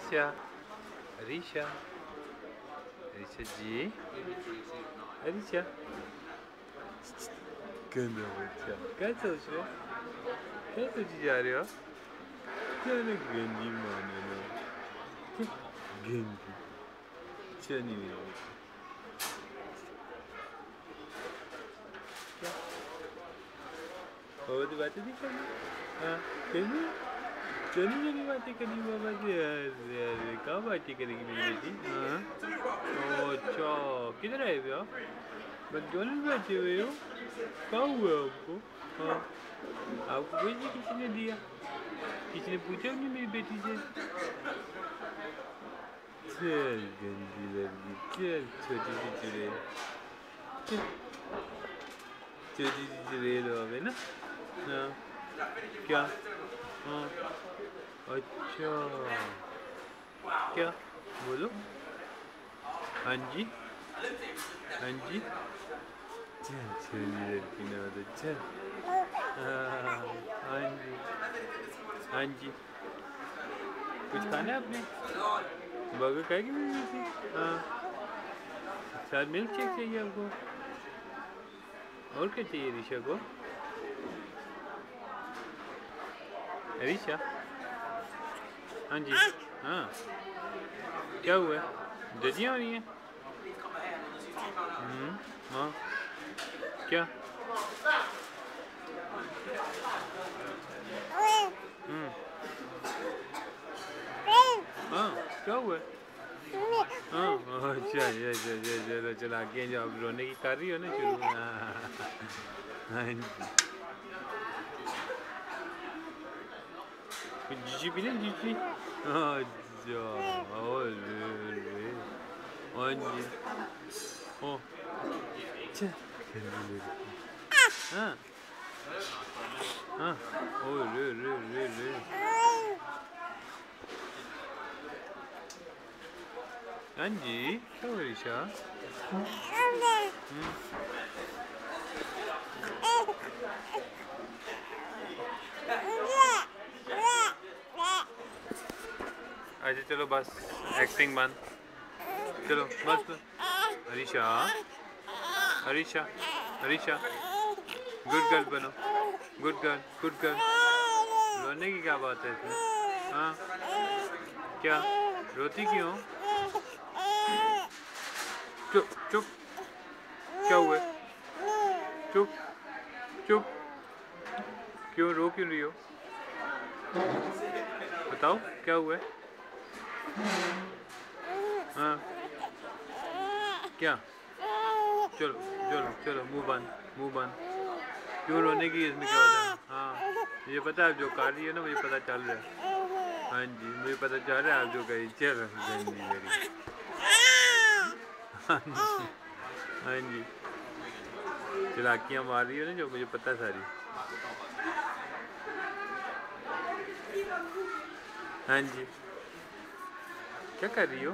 अरीशा, अरीशा, अरीशा जी, अरीशा, गंदा बच्चा, क्या सोच रहे हो? क्या सोची जा रहे हो? चलो गंदी मानो ना, गंदी, चनी मेरा बच्चा, क्या? और तो बातें नहीं करनी, हाँ, करनी, चनी बातें करनी बाबा जी, अरे कहाँ बातें करेगी मेरी बेटी? हाँ, अच्छा, किधर आए हुए हो? मैकडॉनल्ड में बैठे हुए हो? क्या हुआ आपको? हाँ, आपको कोई नहीं किसी ने दिया? किसी ने पूछा नहीं मेरी बेटी से? चल गंदी लड़की, चल छोटी सी चुड़ैल, छोटी सी चुड़ैल हो गई ना? हाँ, क्या? हाँ, अच्छा, क्या? बोलो, हाँ जी, हाँ जी, चल छोटी लड़की ना तो चल, हाँ जी, हाँ जी, कुछ खाना है आपने? बर्गर खाएगी मेरी बेटी? हाँ, साथ मिल्क शेक चाहिए आपको? और क्या चाहिए ऋषा को? ऋषा, हाँ जी, हाँ, क्या हुआ है? जजियाँ हो रही हैं? हाँ, क्या? हाँ, क्या हुआ है? हाँ, अच्छा, चलो चलो आगे जो आप रोने की कर रही हो ना शुरू में, हाँ जी, जीजी भी ना जीजी, अच्छा, और हाँ जी, ओ, अच्छा, हाँ, हाँ, ओ रे, हाँ जी, क्या हुआ ऋषा? अच्छा चलो बस एक्टिंग बंद, चलो बस बस, अरीशा, अरीशा, अरीशा, गुड गर्ल बनो, गुड गर्ल, गुड गर्ल, रोने की क्या बात है इसमें? हाँ, क्या रोती क्यों? चुप चुप, क्या हुआ? चुप चुप, क्यों रो क्यों रही हो? बताओ क्या हुआ है? हाँ, क्या? चलो चलो चलो, मुंह बंद, क्यों रोने की इसमें क्या वजह है? हाँ, मुझे पता है आप जो कर रही है ना, मुझे पता चल रहा है, हाँ जी, मुझे पता चल रहा है आप जो करी, चलो गंदी मेरी, हाँ जी, हाँ जी, चलाकियाँ मार रही हो ना जो, मुझे पता है सारी, हाँ जी, क्या कर रही हो?